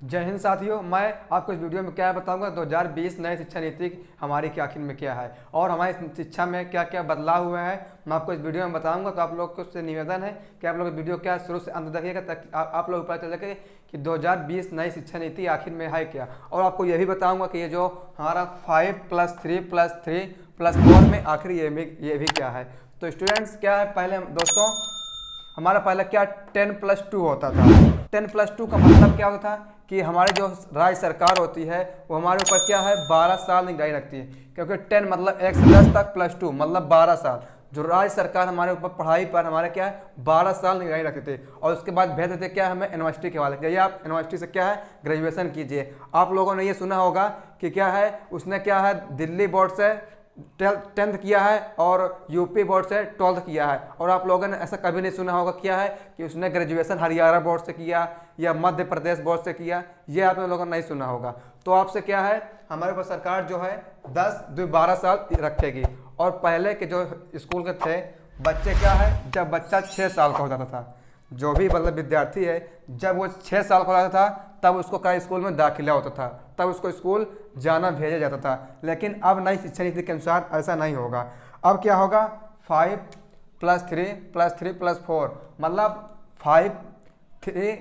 जय हिंद साथियों, मैं आपको इस वीडियो में क्या बताऊंगा 2020 नई शिक्षा नीति हमारी के आखिर में क्या है और हमारी शिक्षा में क्या क्या बदलाव हुए हैं, मैं आपको इस वीडियो में बताऊंगा। तो आप लोग को से निवेदन है कि आप लोग वीडियो क्या शुरू से अंत देखिएगा ताकि आप लोग पता चल सके कि 2020 नई शिक्षा नीति आखिर में है क्या। और आपको ये भी बताऊँगा कि ये जो हमारा 5+3+3+4 में आखिर ये भी क्या है। तो स्टूडेंट्स क्या है, पहले दोस्तों हमारा पहले क्या 10+2 होता था। 10+2 का मतलब क्या होता था कि हमारी जो राज्य सरकार होती है वो हमारे ऊपर क्या है 12 साल निगरानी रखती है, क्योंकि 10 मतलब 1 से 10 तक +2 मतलब 12 साल। जो राज्य सरकार हमारे ऊपर पढ़ाई पर हमारे क्या है 12 साल निगरानी रखते थे और उसके बाद भेज देते क्या हमें यूनिवर्सिटी के वाले, जाइए आप यूनिवर्सिटी से क्या है ग्रेजुएशन कीजिए। आप लोगों ने ये सुना होगा कि क्या है उसने क्या है दिल्ली बोर्ड से 10th किया है और यूपी बोर्ड से 12th किया है, और आप लोगों ने ऐसा कभी नहीं सुना होगा क्या है कि उसने ग्रेजुएशन हरियाणा बोर्ड से किया या मध्य प्रदेश बोर्ड से किया। ये आप लोगों ने नहीं सुना होगा। तो आपसे क्या है हमारे ऊपर सरकार जो है 10-12 साल रखेगी। और पहले के जो स्कूल के थे बच्चे क्या है, जब बच्चा 6 साल का हो जाता था, जो भी मतलब विद्यार्थी है जब वो 6 साल का हो जाता था तब उसको कई स्कूल में दाखिला होता था, तब उसको स्कूल जाना भेजा जाता था। लेकिन अब नई शिक्षा नीति के अनुसार ऐसा नहीं होगा। अब क्या होगा 5+3+3+4 मतलब 5-3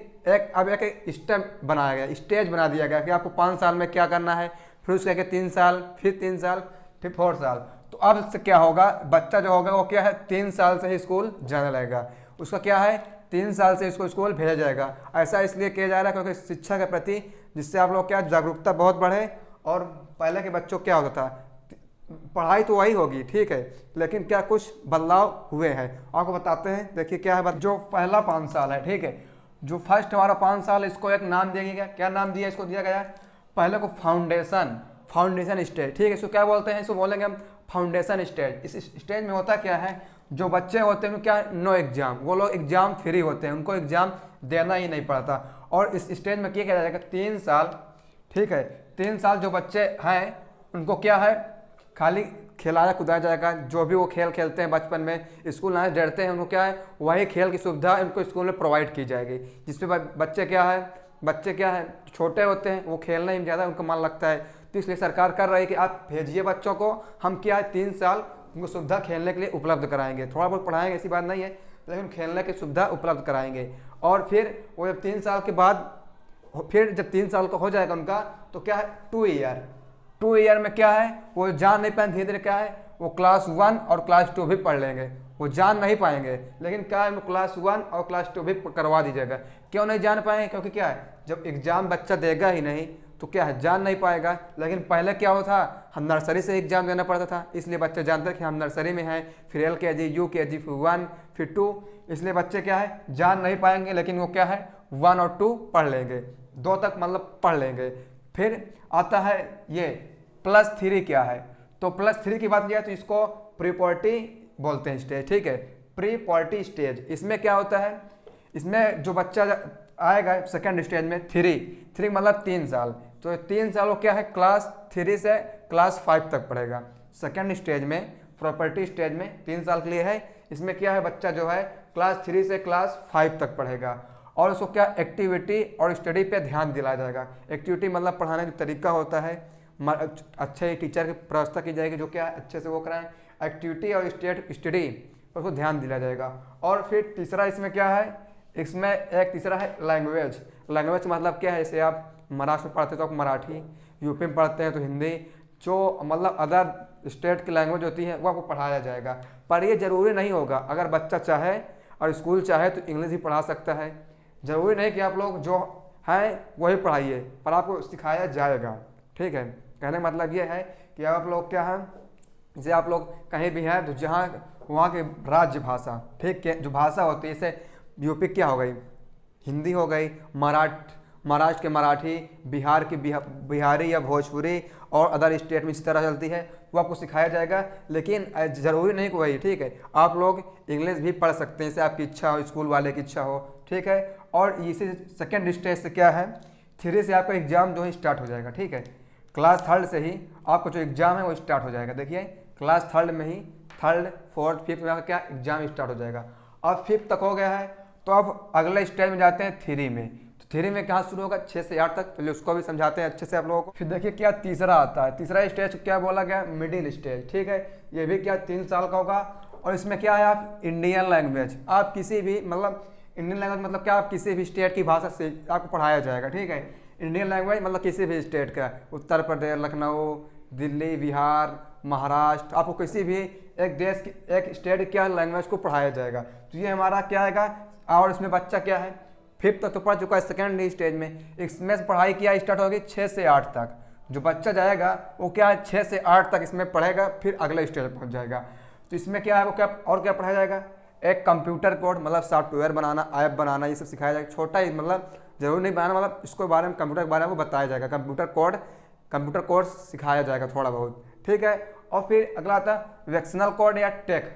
अब एक स्टेप बनाया गया, स्टेज बना दिया गया कि आपको 5 साल में क्या करना है, फिर उसके आगे 3 साल, फिर 3 साल, फिर 4 साल। तो अब इससे क्या होगा, बच्चा जो होगा वो क्या है 3 साल से ही स्कूल जाने लगेगा। उसका क्या है 3 साल से इसको स्कूल भेजा जाएगा। ऐसा इसलिए किया जा रहा है क्योंकि शिक्षा के प्रति जिससे आप लोग क्या जागरूकता बहुत बढ़े। और पहले के बच्चों क्या होता था, पढ़ाई तो वही होगी ठीक है, लेकिन क्या कुछ बदलाव हुए हैं आपको बताते हैं। देखिए क्या है, जो पहला 5 साल है ठीक है, जो फर्स्ट हमारा 5 साल इसको एक नाम दिया गया। क्या नाम दिया इसको, दिया गया पहले को फाउंडेशन स्टेज ठीक है। इसको क्या बोलते हैं, इसको बोलेंगे हम फाउंडेशन स्टेज। इस स्टेज में होता क्या है, जो बच्चे होते हैं क्या नो एग्जाम, वो लोग एग्जाम फ्री होते हैं, उनको एग्जाम देना ही नहीं पड़ता। और इस स्टेज में क्या किया जाएगा 3 साल ठीक है, 3 साल जो बच्चे हैं उनको क्या है खाली खिलाया कुदाया जाएगा। जो भी वो खेल खेलते हैं बचपन में, स्कूल आने डरते हैं, उनको क्या है वही खेल की सुविधा उनको स्कूल में प्रोवाइड की जाएगी, जिसपे बच्चे क्या है छोटे होते हैं, वो खेलने में ज़्यादा उनको मन लगता है। तो इसलिए सरकार कर रही है कि आप भेजिए बच्चों को, हम क्या है 3 साल उनको सुविधा खेलने के लिए उपलब्ध कराएंगे। थोड़ा बहुत पढ़ाएंगे ऐसी बात नहीं है, लेकिन खेलने की सुविधा उपलब्ध कराएंगे। और फिर वो जब 3 साल के बाद, फिर जब 3 साल का हो जाएगा उनका, तो क्या है 2 ईयर में क्या है वो जान नहीं पाएंगे। धीरे धीरे क्या है वो क्लास 1 और क्लास 2 भी पढ़ लेंगे। वो जान नहीं पाएंगे, लेकिन क्या है क्लास 1 और क्लास 2 भी करवा दीजिएगा। क्यों नहीं जान पाएंगे, क्योंकि क्या है जब एग्जाम बच्चा देगा ही नहीं तो क्या है जान नहीं पाएगा। लेकिन पहले क्या होता था, हम नर्सरी से एग्जाम देना पड़ता था, इसलिए बच्चे जानते हैं कि हम नर्सरी में हैं, फिर LKG UKG फिर 1 फिर 2, इसलिए बच्चे क्या है जान नहीं पाएंगे, लेकिन वो क्या है 1 और 2 पढ़ लेंगे, 2 तक मतलब पढ़ लेंगे। फिर आता है ये +3 क्या है, तो +3 की बात किया तो इसको प्री-पुबर्टी बोलते हैं स्टेज ठीक है, प्री-पुबर्टी स्टेज। इसमें क्या होता है, इसमें जो बच्चा आएगा सेकंड स्टेज में 3 मतलब 3 साल, तो 3 साल वो क्या है क्लास 3 से क्लास 5 तक पढ़ेगा। सेकंड स्टेज में प्रॉपर्टी स्टेज में 3 साल के लिए है। इसमें क्या है बच्चा जो है क्लास 3 से क्लास 5 तक पढ़ेगा, और उसको क्या एक्टिविटी और स्टडी पे ध्यान दिलाया जाएगा। एक्टिविटी मतलब पढ़ाने का तरीका होता है, अच्छे टीचर की व्यवस्था की जाएगी जो क्या अच्छे से वो कराएं। एक्टिविटी और स्टडी पर उसको ध्यान दिया जाएगा। और फिर तीसरा इसमें क्या है, इसमें एक तीसरा है लैंग्वेज मतलब क्या है, जैसे आप महाराष्ट्र में पढ़ते हैं तो आप मराठी, यूपी में पढ़ते हैं तो हिंदी, जो मतलब अदर स्टेट की लैंग्वेज होती है वो आपको पढ़ाया जाएगा। पर ये ज़रूरी नहीं होगा, अगर बच्चा चाहे और स्कूल चाहे तो इंग्लिश ही पढ़ा सकता है। ज़रूरी नहीं कि आप लोग जो हैं वही पढ़ाइए, पर आपको सिखाया जाएगा ठीक है। कहने का मतलब ये है कि आप लोग क्या है, जैसे आप लोग कहीं भी हैं तो जहाँ वहाँ की राज्य भाषा ठीक है, जो भाषा होती है, जैसे यूपी क्या हो गई हिंदी हो गई, महाराष्ट्र के मराठी, बिहार की बिहारी या भोजपुरी, और अदर स्टेट में इसी तरह चलती है, वो आपको सिखाया जाएगा। लेकिन ज़रूरी नहीं कि वही ठीक है, आप लोग इंग्लिश भी पढ़ सकते हैं, जैसे आपकी इच्छा हो, स्कूल वाले की इच्छा हो ठीक है। और इसी सेकेंड स्टेज से क्या है 3 से आपका एग्ज़ाम जो है स्टार्ट हो जाएगा ठीक है। क्लास 3 से ही आपको जो एग्ज़ाम है वो स्टार्ट हो जाएगा। देखिए क्लास 3 में ही 3rd 4th 5th में क्या एग्ज़ाम स्टार्ट हो जाएगा। अब 5th तक हो गया है, तो अब अगले स्टेज में जाते हैं 3 में। तो थ्योरी में कहाँ शुरू होगा, 6 से 8 तक। चलिए उसको भी समझाते हैं अच्छे से आप लोगों को। फिर देखिए क्या तीसरा आता है, तीसरा स्टेज क्या बोला गया, मिडिल स्टेज, ठीक है। ये भी क्या 3 साल का होगा, और इसमें क्या है आप इंडियन लैंग्वेज, आप किसी भी मतलब इंडियन लैंग्वेज मतलब क्या, आप किसी भी स्टेट की भाषा से आपको पढ़ाया जाएगा, ठीक है। इंडियन लैंग्वेज मतलब किसी भी स्टेट का, उत्तर प्रदेश, लखनऊ, दिल्ली, बिहार, महाराष्ट्र, आपको किसी भी एक देश की एक स्टेट की क्या लैंग्वेज को पढ़ाया जाएगा। तो ये हमारा क्या आएगा, और इसमें बच्चा क्या है 5th तक तो पढ़ चुका है, सेकेंड स्टेज में। इसमें पढ़ाई क्या स्टार्ट होगी 6 से 8 तक। जो बच्चा जाएगा वो क्या है 6 से 8 तक इसमें पढ़ेगा, फिर अगले स्टेज पर पहुँच जाएगा। तो इसमें क्या है वो क्या और क्या पढ़ाया जाएगा, एक कंप्यूटर कोड मतलब सॉफ्टवेयर बनाना, ऐप बनाना, ये सब सिखाया जाएगा। छोटा ही मतलब जरूर नहीं बनाना, मतलब इसको बारे में कंप्यूटर के बारे में वो बताया जाएगा। कंप्यूटर कोड सिखाया जाएगा थोड़ा बहुत, ठीक है। और फिर अगला आता है वैक्शनल कोड या टेक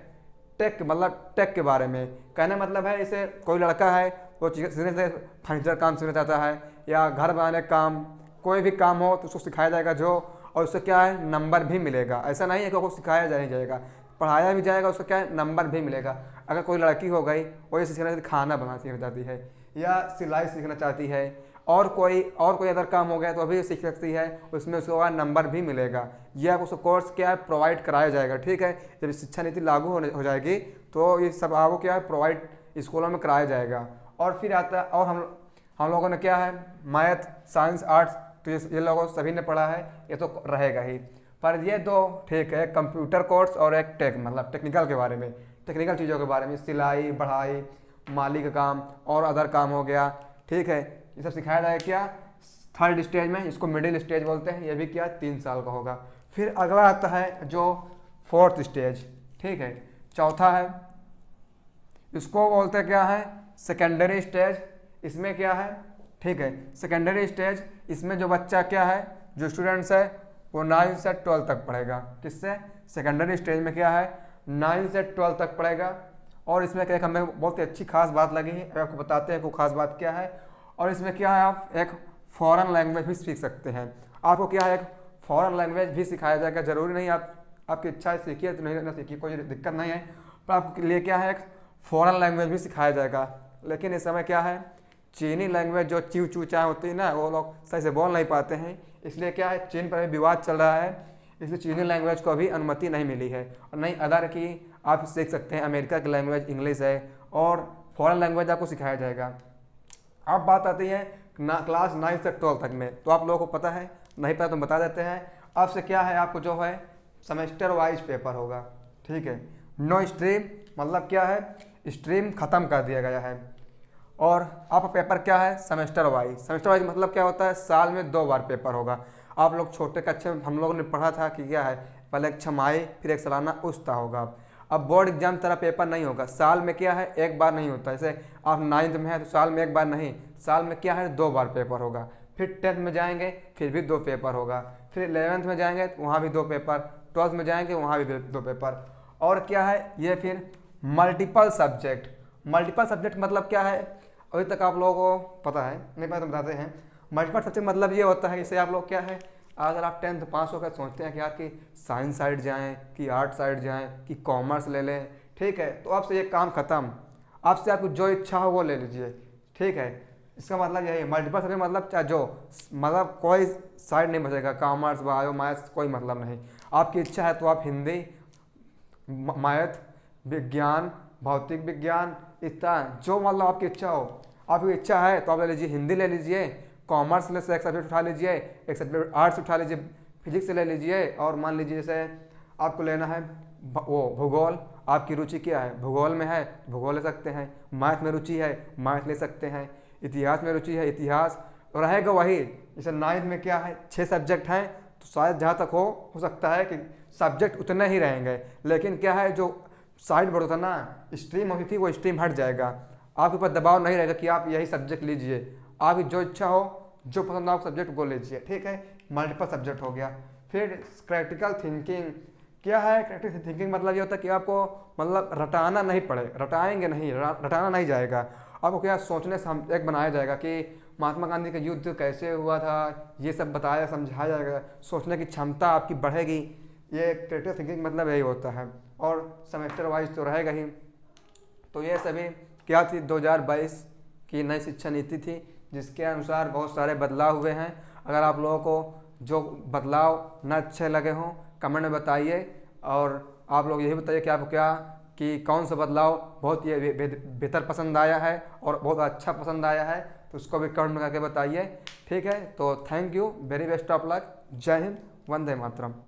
मतलब टेक के बारे में कहने मतलब है, इसे कोई लड़का है वो सीखने से फर्नीचर काम सीखना चाहता है या घर बनाने काम, कोई भी काम हो तो उसको सिखाया जाएगा जो, और उससे क्या है नंबर भी मिलेगा। ऐसा नहीं है कि उसको सिखाया जाएगा, पढ़ाया भी जाएगा, उसको क्या है नंबर भी मिलेगा। अगर कोई लड़की हो गई वो ये सीखना चाहती, खाना बनाना सीखना चाहती है या सिलाई सीखना चाहती है, और कोई अदर काम हो गया तो अभी सीख सकती है, उसमें उसको नंबर भी मिलेगा। यह उसको कोर्स क्या है प्रोवाइड कराया जाएगा, ठीक है। जब शिक्षा नीति लागू हो जाएगी तो ये सब आपको क्या है प्रोवाइड स्कूलों में कराया जाएगा। और फिर आता है, और हम लोगों ने क्या है मैथ, साइंस, आर्ट्स, तो ये लोगों सभी ने पढ़ा है, ये तो रहेगा ही। पर ये दो ठीक है, कंप्यूटर कोर्स और एक टेक मतलब टेक्निकल के बारे में, टेक्निकल चीज़ों के बारे में, सिलाई, बढ़ाई, माली का काम और अदर काम हो गया, ठीक है। ये सब सिखाया जाएगा क्या 3rd स्टेज में, इसको मिडिल स्टेज बोलते हैं। ये भी क्या 3 साल का होगा। फिर अगला आता है जो 4th स्टेज, ठीक है, चौथा है, इसको बोलते हैं क्या है सेकेंडरी स्टेज। इसमें क्या है, ठीक है, सेकेंडरी स्टेज, इसमें जो बच्चा क्या है, जो स्टूडेंट्स है वो 9 से 12 तक पढ़ेगा। किससे, सेकेंडरी स्टेज में क्या है 9 से 12 तक पढ़ेगा। और इसमें क्या हमें बहुत ही अच्छी खास बात लगी है, आपको बताते हैं वो खास बात क्या है। और इसमें क्या है आप एक फॉरेन लैंग्वेज भी सीख सकते हैं। आपको क्या है एक फॉरेन लैंग्वेज भी सिखाया जाएगा, जरूरी नहीं आपकी इच्छा है सीखिए तो नहीं ना सीखिए, कोई दिक्कत नहीं है, पर आपके लिए क्या है एक फॉरेन लैंग्वेज भी सिखाया जाएगा। लेकिन इस समय क्या है चीनी लैंग्वेज जो च्यू चू चाय होती है ना, वो लोग सही से बोल नहीं पाते हैं, इसलिए क्या है चीन पर भी विवाद चल रहा है, इसलिए चीनी लैंग्वेज को अभी अनुमति नहीं मिली है। और नहीं अदर की आप सीख सकते हैं, अमेरिका की लैंग्वेज इंग्लिश है और फॉरेन लैंग्वेज आपको सिखाया जाएगा। अब बात आती है क्लास 9 से 12 तक में, तो आप लोगों को पता है, नहीं पता तो बता देते हैं। अब से क्या है आपको जो है सेमेस्टर वाइज पेपर होगा, ठीक है। नो स्ट्रीम मतलब क्या है स्ट्रीम ख़त्म कर दिया गया है, और आपका पेपर क्या है सेमेस्टर वाइज मतलब क्या होता है साल में 2 बार पेपर होगा। आप लोग छोटे कच्चे हम लोगों ने पढ़ा था कि क्या है पहले एक छमाही फिर एक सालाना उस्ता होगा। अब बोर्ड एग्जाम तरह पेपर नहीं होगा, साल में क्या है एक बार नहीं होता। जैसे आप 9th में है तो साल में एक बार नहीं, साल में क्या है 2 बार पेपर होगा। फिर 10th में जाएंगे फिर भी 2 पेपर होगा, फिर 11th में जाएंगे तो वहाँ भी 2 पेपर, 12th में जाएंगे वहाँ भी 2 पेपर। और क्या है ये फिर मल्टीपल सब्जेक्ट मतलब क्या है अभी तक आप लोगों को पता है नहीं पता तो बताते हैं। मल्टीपल सब्जेक्ट मतलब ये होता है जैसे आप लोग क्या है अगर आप 10th पास होकर सोचते हैं कि यार कि साइंस साइड जाएं कि आर्ट साइड जाएं कि कॉमर्स ले लें, ठीक है, तो आपसे ये काम ख़त्म, आपसे आपको जो इच्छा हो वो ले लीजिए, ठीक है। इसका मतलब यही है मल्टीपल सब्जेक्ट मतलब चाहे जो मतलब कोई साइड नहीं बचेगा, कॉमर्स बायो मैथ्स कोई मतलब नहीं। आपकी इच्छा है तो आप हिंदी, मैथ, विज्ञान, भौतिक विज्ञान, इतना जो मतलब आपकी इच्छा हो, आपकी इच्छा है तो आप ले लीजिए, हिंदी ले लीजिए, कॉमर्स में से एक सब्जेक्ट उठा लीजिए, एक सब्जेक्ट आर्ट्स उठा लीजिए, फिजिक्स ले लीजिए, और मान लीजिए जैसे आपको लेना है वो भूगोल, आपकी रुचि क्या है भूगोल में है भूगोल ले सकते हैं, मैथ में रुचि है मैथ ले सकते हैं, इतिहास में रुचि है इतिहास, रहेगा वही। जैसे 9th में क्या है 6 सब्जेक्ट हैं तो शायद जहाँ तक हो सकता है कि सब्जेक्ट उतने ही रहेंगे, लेकिन क्या है जो साइड बढ़ होता ना स्ट्रीम होती थी वो स्ट्रीम हट जाएगा। आपके ऊपर दबाव नहीं रहेगा कि आप यही सब्जेक्ट लीजिए, आपकी जो इच्छा हो जो पसंद हो सब्जेक्ट वो लीजिए, ठीक है। मल्टीपल सब्जेक्ट हो गया। फिर क्रिटिकल थिंकिंग क्या है, क्रिटिकल थिंकिंग मतलब ये होता है कि आपको मतलब रटाना नहीं पड़े, रटाएंगे नहीं, रटाना नहीं जाएगा, आपको क्या सोचने से एक बनाया जाएगा कि महात्मा गांधी का युद्ध कैसे हुआ था, ये सब बताया समझाया जाएगा, सोचने की क्षमता आपकी बढ़ेगी। ये क्रिटिकल थिंकिंग मतलब यही होता है, और सेमेस्टर वाइज तो रहेगा ही। तो ये सभी क्या थी 2022 की नई शिक्षा नीति थी, जिसके अनुसार बहुत सारे बदलाव हुए हैं। अगर आप लोगों को जो बदलाव न अच्छे लगे हों कमेंट में बताइए, और आप लोग यही बताइए कि आपको क्या कि कौन सा बदलाव बहुत ही बेहतर पसंद आया है और बहुत अच्छा पसंद आया है, तो उसको भी कमेंट में करके बताइए। ठीक है, तो thank you, very best of luck, जय हिंद, वंदे मातरम।